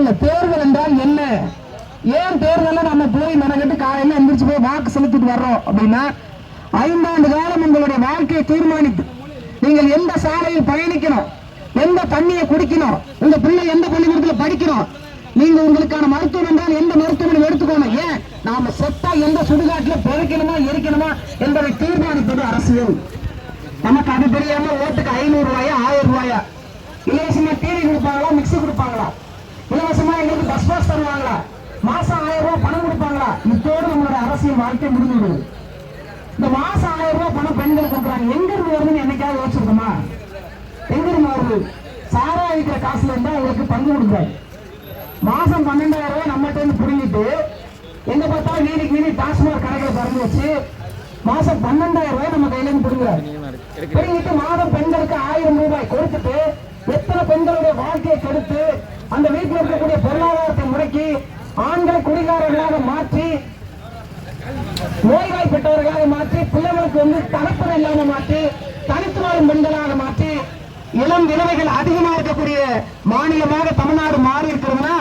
முதல்ல தேர்தல் என்றால் என்ன? ஏன் தேர்தல நம்ம போய் மெனக்கட்டு காலையில எந்திரிச்சு போய் வாக்கு செலுத்திட்டு வர்றோம் அப்படின்னா, 5 ஆண்டு காலம் உங்களுடைய வாழ்க்கையை தீர்மானித்து நீங்கள் எந்த சாலையில் பயணிக்கணும், எந்த தண்ணியை குடிக்கணும், உங்க பிள்ளை எந்த பள்ளிக்கூடத்தில் படிக்கணும், நீங்க உங்களுக்கான மருத்துவம் என்றால் எந்த மருத்துவமனை எடுத்துக்கணும், ஏன் நாம செத்தா எந்த சுடுகாட்டில் பிழைக்கணுமா எரிக்கணுமா என்பதை தீர்மானிப்பது அரசியல். நமக்கு அது தெரியாம ஓட்டுக்கு 500 ரூபாயா 1000 ரூபாயா, இலவசமா டிவி கொடுப்பாங்களா, மிக்சி கொடுப்பாங்களா, இலவசமா எங்களுக்கு பஸ் பாஸ் தருவாங்களா, மாசம் 1000 ரூபாய் பணம் கொடுப்பாங்களா, இதோடு நம்மளோட அரசியல் வாழ்க்கை முடிஞ்சுடுது. இந்த மாசம் 1000 ரூபாய் பணம் பெண்கள் கொடுக்குறாங்க, எங்க இருந்து வருதுன்னு என்னைக்காவது யோசிச்சிருக்கோமா? எங்க இருந்து வருது? சாரா இருக்கிற காசுல இருந்தா உங்களுக்கு பங்கு கொடுக்குறாரு. மாசம் 12,000 ரூபாய் நம்மகிட்ட இருந்து புரிஞ்சிட்டு எங்க பார்த்தாலும் வீதி டாஸ்மாக் கணக்கில் திறந்து வச்சு மாசம் 12,000 ரூபாய் நம்ம கையில இருந்து புரிஞ்சுறாரு. புரிஞ்சிட்டு மாதம் பெண்களுக்கு 1000 ரூபாய் கொடுத்துட்டு எத்தனை பெண்களுடைய வாழ்க்கையை கெடுத்து அந்த வீட்டில் இருக்கக்கூடிய பொருளாதாரத்தை முடக்கி ஆண்களை குடிகாரர்களாக மாற்றி, நோய்வாய்ப்பட்டவர்களாக மாற்றி, பிள்ளைகளுக்கு தகப்பன் இல்லாம மாற்றி, தனித்து வாழும் பெண்களாக மாற்றி, இளம் விதவைகள் அதிகமாக இருக்கக்கூடிய மாநிலமாக தமிழ்நாடு மாறி இருக்கிறதுனா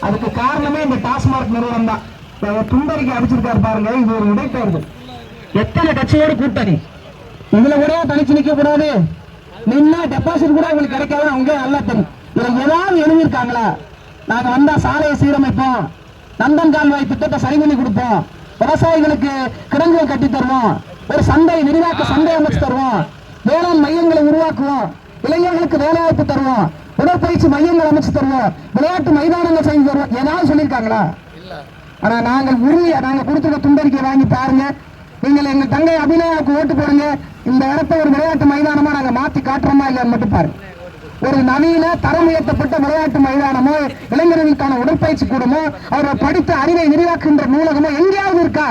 அதுக்கு காரணமே இந்த டாஸ்மாக் நிறுவனம் தான். துண்டறிக்கை அடிச்சிருக்காரு பாருங்க, இது ஒரு இடைத்தேர்தல். எத்தனை கட்சியோட கூட்டணி, இதுல கூட தனிச்சு நிக்க கூடாது, நின்னா டெபாசிட் கூட உங்களுக்கு கிடைக்காது, அவங்க நல்லா தெரியும். இதுல ஏதாவது எழுதியிருக்காங்களா? நாங்க வந்தா சாலையை சீரமைப்போம், நந்தன் கால்வாய் திட்டத்தை சரி பண்ணி கொடுப்போம், விவசாயிகளுக்கு கிடங்குகள் கட்டி தருவோம், ஒரு சந்தை விரிவாக்க சந்தை அமைச்சு தருவோம், வேளாண் மையங்களை உருவாக்குவோம், இளைஞர்களுக்கு வேலைவாய்ப்பு தருவோம், உடற்பயிற்சி மையங்கள் அமைச்சு தருவோம், விளையாட்டு மைதானங்கள் செஞ்சு தருவோம், ஏதாவது சொல்லியிருக்காங்களா? ஆனா நாங்கள் உறுதியா நாங்க கொடுத்துருக்க துண்டறிக்கை வாங்கி பாருங்க. நீங்கள் எங்க தங்கை அபிநயாவுக்கு ஓட்டு போடுங்க, இந்த இடத்த ஒரு விளையாட்டு மைதானமா நாங்க மாத்தி காட்டுறோமா இல்லைன்னு மட்டும் பாருங்க. ஒரு நவீன தரம் உயர்த்தப்பட்ட விளையாட்டு மைதானமோ, இளைஞர்களுக்கான உடற்பயிற்சி கூடமோ, அவர்கள் படித்த அறிவை விரிவாக்குகின்ற நூலகமோ எங்கேயாவது இருக்கா?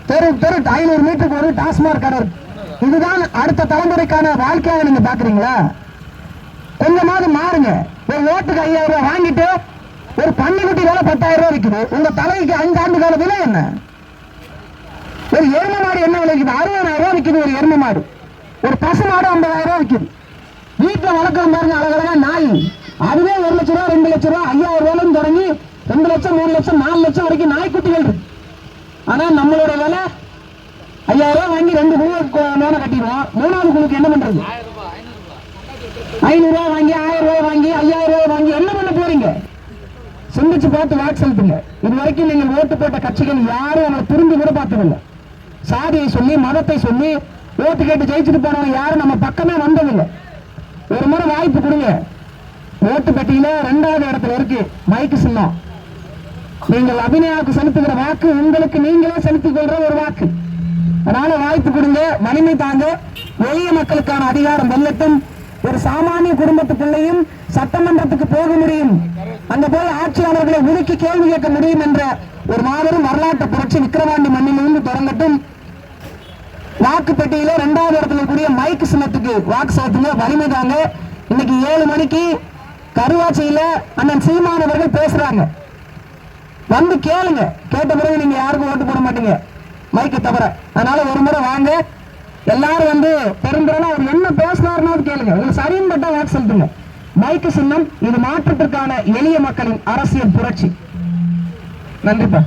தெரு 500 மீட்டருக்கு ஒரு டாஸ்மாக் கடை. இதுதான் அடுத்த தலைமுறைக்கான வாழ்க்கையாக நீங்க பாக்குறீங்களா? கொஞ்சமாவது மாறுங்க. ஒரு ஓட்டுக்கு 5000 ரூபாய் வாங்கிட்டு ஒரு பன்னிக்குட்டி வேலை 10,000 ரூபாய் விற்குது, உங்க தலைக்கு 5 ஆண்டு கால விலை என்ன? ஒரு எரும மாடு என்ன விலைக்குது? 60,000 ரூபாய் விற்குது ஒரு எரும மாடு. ஒரு பசு மாடு 50,000 ரூபாய் விற்குது. வீட்டுல வளர்க்கிற பாருங்க அழகழகா நாய், அதுவே 1 லட்ச ரூபாய் 2 லட்ச ரூபாய் 5000 ரூபாயிலும் தொடங்கி 2 லட்சம் 3 லட்சம் 4 லட்சம் வரைக்கும் நாய்க்குட்டிகள் இருக்கு. ஆனா நம்மளோட விலை 5000 ரூபாய் வாங்கி 2 குழு லோனை கட்டிடுவோம். 3வது குழுக்கு என்ன பண்றது? 500 ரூபாய் வாங்கி 1000 ரூபாய் வாங்கி 5000 ரூபாய் வாங்கி என்ன பண்ண போறீங்க? சிந்திச்சு பார்த்து வாக்கு செலுத்துங்க. இது வரைக்கும் நீங்கள் ஓட்டு போட்ட கட்சிகள் யாரும் அவங்களை திரும்பி கூட பார்த்ததில்லை. சாதியை சொல்லி மதத்தை சொல்லி ஓட்டு கேட்டு ஜெயிச்சுட்டு போனவங்க யாரும் நம்ம பக்கமே வந்ததில்லை. ஒரு முறை வாய்ப்பு கொடுங்க. ஓட்டு பெட்டியில 2வது இடத்துல இருக்கு மைக்கு சின்னம். நீங்கள் அபிநயாவுக்கு செலுத்துகிற வாக்கு உங்களுக்கு நீங்களே செலுத்திக் கொள்ற ஒரு வாக்கு. அதனால வாய்ப்பு கொடுங்க, வலிமை தாங்க. எளிய மக்களுக்கான அதிகாரம் வெல்லட்டும். ஒரு சாமானிய குடும்பத்து பிள்ளையும் சட்டமன்றத்துக்கு போக முடியும், அங்க போய் ஆட்சியாளர்களை ஒதுக்கி கேள்வி கேட்க முடியும் என்ற ஒரு மாபெரும் வரலாற்று புரட்சி விக்கிரவாண்டி மண்ணிலிருந்து தொடங்கட்டும். வாக்கு பெட்டியில 2வது இடத்துல கூடிய மைக்கு சின்னத்துக்கு வாக்கு செலுத்துங்க, வலிமை தாங்க. இன்னைக்கு 7 மணிக்கு கருவாச்சியில அண்ணன் சீமானவர்கள் பேசுறாங்க, வந்து கேளுங்க. கேட்ட பிறகு நீங்க யாருக்கும் ஓட்டு போட மாட்டீங்க மைக்கு தவிர. அதனால ஒரு முறை வாங்க, எல்லாரும் வந்து பெரும்பாலும் அவர் என்ன பேசினாருன்னு கேளுங்க. உங்களுக்கு சரின்னு பட்டா வாக்கு செலுத்துங்க. மைக்கு சின்னம் இது மாற்றத்திற்கான எளிய மக்களின் அரசியல் புரட்சி. நன்றிப்பா.